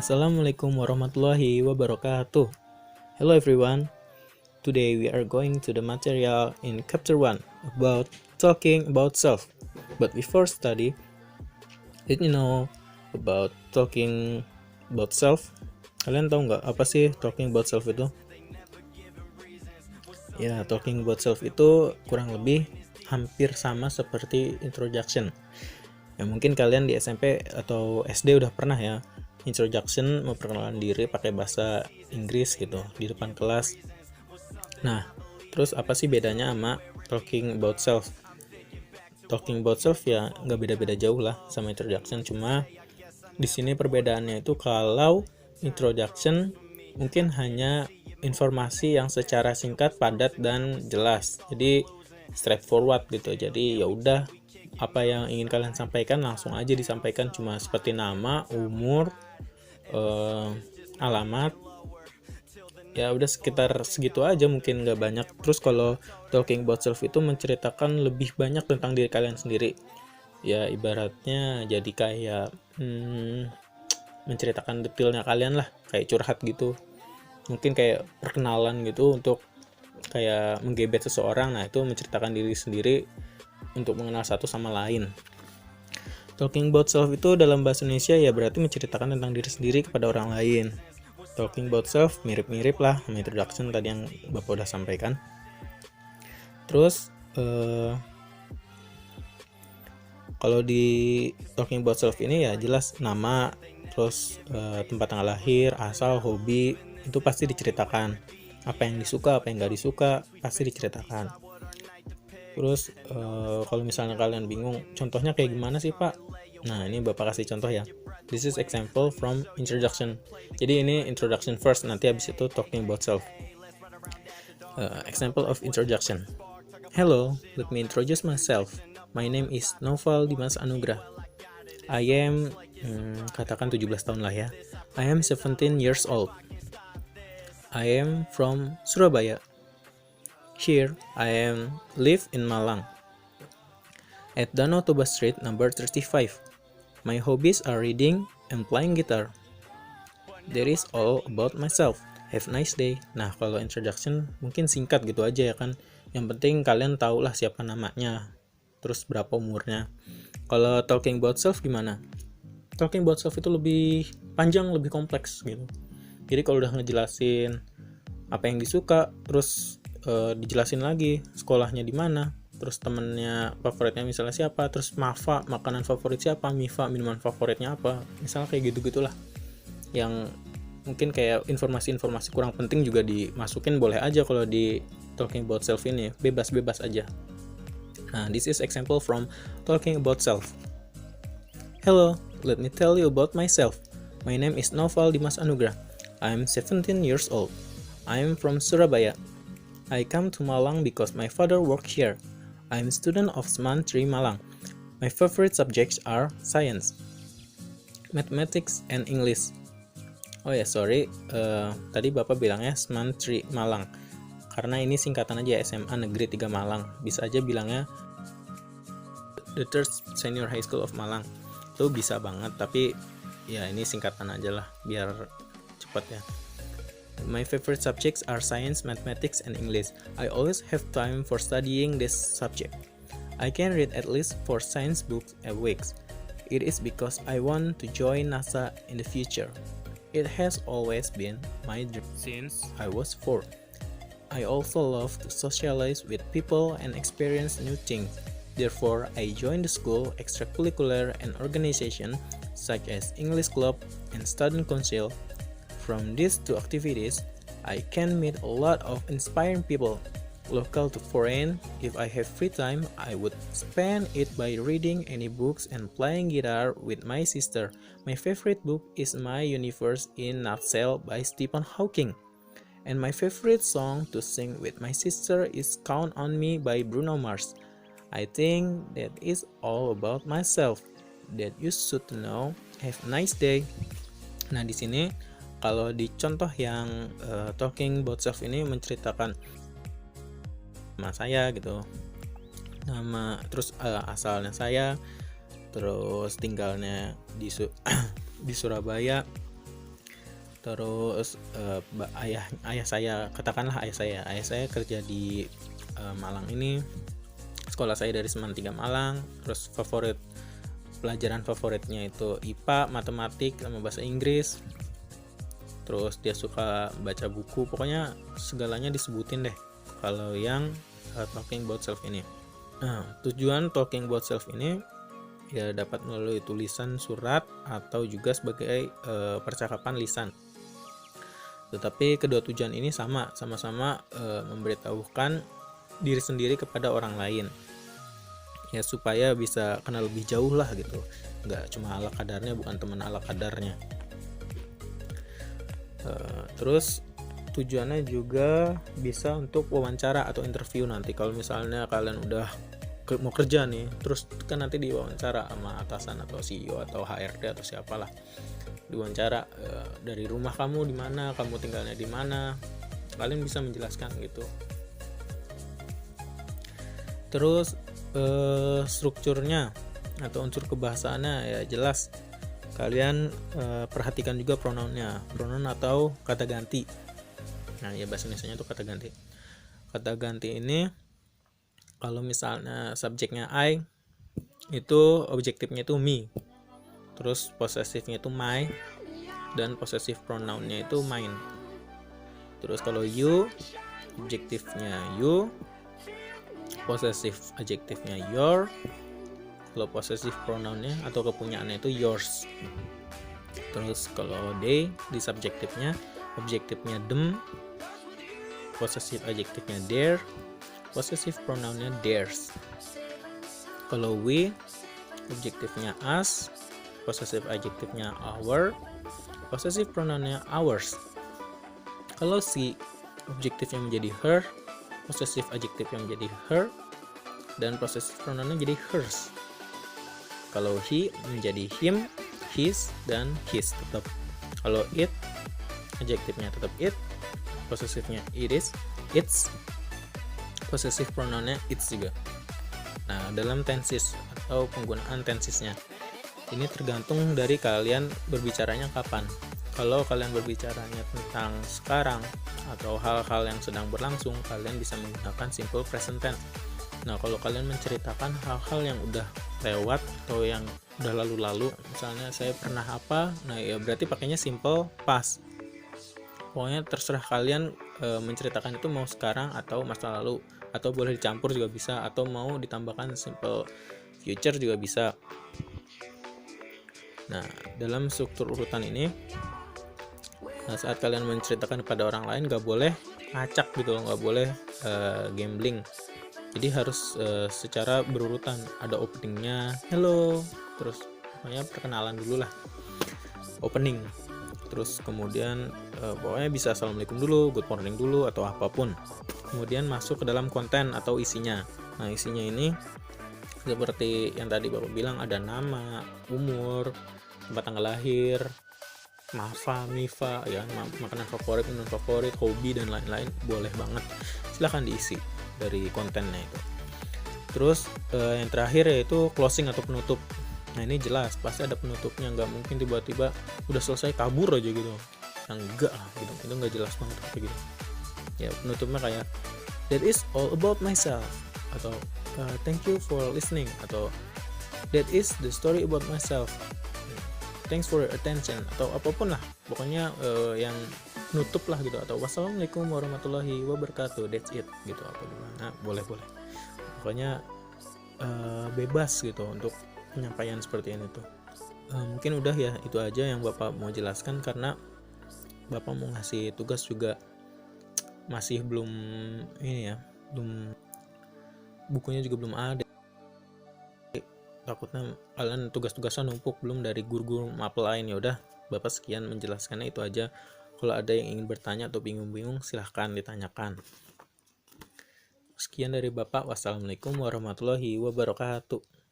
Assalamualaikum warahmatullahi wabarakatuh. Hello everyone. Today we are going to the material in chapter 1 about talking about self. But before study, did you know about talking about self? Kalian tahu nggak apa sih talking about self itu? Ya, talking about self itu kurang lebih hampir sama seperti introduction. Ya mungkin kalian di SMP atau SD udah pernah ya introduction, memperkenalkan diri pakai bahasa Inggris gitu di depan kelas. Nah, terus apa sih bedanya sama talking about self? Talking about self ya nggak beda-beda jauh lah sama introduction, cuma di sini perbedaannya itu kalau introduction mungkin hanya informasi yang secara singkat, padat dan jelas. Jadi straightforward gitu. Jadi ya udah, apa yang ingin kalian sampaikan langsung aja disampaikan, cuma seperti nama, umur, alamat, ya udah sekitar segitu aja, mungkin nggak banyak. Terus kalau talking about self itu menceritakan lebih banyak tentang diri kalian sendiri, ya ibaratnya jadi kayak menceritakan detailnya kalian lah, kayak curhat gitu, mungkin kayak perkenalan gitu untuk kayak menggebet seseorang. Nah itu menceritakan diri sendiri untuk mengenal satu sama lain. Talking about self itu dalam bahasa Indonesia ya berarti menceritakan tentang diri sendiri kepada orang lain. Talking about self mirip-mirip lah sama introduction tadi yang Bapak udah sampaikan. Terus kalau di talking about self ini ya jelas nama, terus tempat tanggal lahir, asal, hobi, itu pasti diceritakan. Apa yang disuka, apa yang nggak disuka, pasti diceritakan. Terus kalau misalnya kalian bingung, contohnya kayak gimana sih Pak? Nah ini Bapak kasih contoh ya. This is example from introduction. Jadi ini introduction first, nanti habis itu talking about self. Example of introduction. Hello, let me introduce myself. My name is Noval Dimas Anugrah. I am, katakan 17 tahun lah ya. I am 17 years old. I am from Surabaya. Here, I live in Malang. At Danau Toba Street, number 35. My hobbies are reading and playing guitar. That is all about myself. Have a nice day. Nah, kalau introduction mungkin singkat gitu aja ya kan. Yang penting kalian tahu lah siapa namanya, terus berapa umurnya. Kalau talking about self gimana? Talking about self itu lebih panjang, lebih kompleks gitu. Jadi kalau udah ngejelasin apa yang disuka, terus dijelasin lagi sekolahnya di mana, terus temennya favoritnya misalnya siapa, terus Mafa makanan favorit siapa, Mifa minuman favoritnya apa, misalnya kayak gitu-gitulah. Yang mungkin kayak informasi-informasi kurang penting juga dimasukin boleh aja kalau di talking about self ini, bebas-bebas aja. Nah, this is example from talking about self. Hello, let me tell you about myself. My name is Noval Dimas Anugrah. I'm 17 years old. I'm from Surabaya. I come to Malang because my father worked here. I'm a student of Seman 3 Malang. My favorite subjects are science, mathematics, and English. Oh ya, sorry, tadi Bapak bilangnya Seman 3 Malang. Karena ini singkatan aja, SMA Negeri 3 Malang. Bisa aja bilangnya The Third Senior High School of Malang. Itu bisa banget, tapi ya ini singkatan aja lah biar cepat ya. My favorite subjects are science, mathematics, and English. I always have time for studying this subject. I can read at least 4 science books a week. It is because I want to join NASA in the future. It has always been my dream since I was 4. I also love to socialize with people and experience new things. Therefore, I joined the school extracurricular and organization such as English Club and Student Council. From these two activities, I can meet a lot of inspiring people, local to foreign. If I have free time, I would spend it by reading any books and playing guitar with my sister. My favorite book is My Universe in Nutshell by Stephen Hawking. And my favorite song to sing with my sister is Count on Me by Bruno Mars. I think that is all about myself that you should know. Have a nice day. Nah, di sini kalau di contoh yang talking about self ini menceritakan nama saya gitu, nama, terus asalnya saya, terus tinggalnya di Surabaya, Terus ayah saya, katakanlah ayah saya kerja di Malang ini. Sekolah saya dari Seman 3 Malang. Terus pelajaran favoritnya itu IPA, matematik, sama bahasa Inggris. Terus dia suka baca buku, pokoknya segalanya disebutin deh kalau yang talking about self ini. Nah, tujuan talking about self ini ya dapat melalui tulisan, surat, atau juga sebagai percakapan lisan. Tetapi kedua tujuan ini sama-sama memberitahukan diri sendiri kepada orang lain, ya supaya bisa kenal lebih jauh lah gitu, nggak cuma ala kadarnya, bukan teman ala kadarnya. Terus tujuannya juga bisa untuk wawancara atau interview nanti. Kalau misalnya kalian udah mau kerja nih, terus kan nanti diwawancara sama atasan atau CEO atau HRD atau siapalah, diwawancara dari rumah kamu di mana, kamu tinggalnya di mana, kalian bisa menjelaskan gitu. Terus strukturnya atau unsur kebahasaannya ya jelas kalian perhatikan juga pronounnya, pronoun atau kata ganti. Nah ya bahasa Indonesianya itu kata ganti. Kata ganti ini kalau misalnya subjeknya I, itu objektifnya itu me, terus possessive-nya itu my, dan possessive pronoun-nya itu mine. Terus kalau you, objektifnya you, possessive adjektifnya your, kalau possessive pronoun-nya atau kepunyaannya itu yours. Terus kalau they di subjektifnya, objektifnya them, possessive adjektifnya their, possessive pronoun-nya theirs. Kalau we, objektifnya us, possessive adjektifnya our, possessive pronoun-nya ours. Kalau she, objektifnya menjadi her, possessive adjektifnya menjadi her, dan possessive pronoun-nya menjadi hers. Kalau he menjadi him, his, dan his tetap. Kalau it, adjektifnya tetap it, possessive-nya it is, its, possessive pronoun-nya its juga. Nah, dalam tenses atau penggunaan tensesnya, ini tergantung dari kalian berbicaranya kapan. Kalau kalian berbicaranya tentang sekarang atau hal-hal yang sedang berlangsung, kalian bisa menggunakan simple present tense. Nah, kalau kalian menceritakan hal-hal yang udah lewat atau yang udah lalu-lalu, misalnya saya pernah apa, nah ya berarti pakainya simple past. Pokoknya terserah kalian menceritakan itu mau sekarang atau masa lalu, atau boleh dicampur juga bisa, atau mau ditambahkan simple future juga bisa. Nah, dalam struktur urutan ini, nah saat kalian menceritakan kepada orang lain gak boleh ngacak gitu, gak boleh gambling. Jadi harus secara berurutan, ada openingnya, hello, terus pokoknya perkenalan dulu lah, opening. Terus kemudian pokoknya bisa assalamualaikum dulu, good morning dulu, atau apapun. Kemudian masuk ke dalam konten atau isinya. Nah, isinya ini seperti yang tadi Bapak bilang, ada nama, umur, tempat tanggal lahir, MIFA, ya, makanan favorit, minum favorit, hobi, dan lain-lain. Boleh banget, silahkan diisi dari kontennya itu. Terus yang terakhir yaitu closing atau penutup. Nah, ini jelas pasti ada penutupnya, nggak mungkin tiba-tiba udah selesai kabur aja gitu. Yang enggak lah gitu, itu nggak jelas banget kayak gitu. Ya, penutupnya kayak that is all about myself, atau thank you for listening, atau that is the story about myself, thanks for your attention, atau apapun lah, pokoknya yang nutup lah gitu, atau wassalamualaikum warahmatullahi wabarakatuh, that's it gitu, apa gimana, boleh pokoknya bebas gitu untuk penyampaian seperti ini tuh. Mungkin udah ya, itu aja yang Bapak mau jelaskan, karena Bapak mau ngasih tugas juga masih belum ini ya, belum, bukunya juga belum ada, takutnya kalian tugas-tugasnya numpuk belum dari guru-guru mapel lain. Ya udah, Bapak sekian menjelaskannya itu aja. Kalau ada yang ingin bertanya atau bingung-bingung, silahkan ditanyakan. Sekian dari Bapak, wassalamualaikum warahmatullahi wabarakatuh.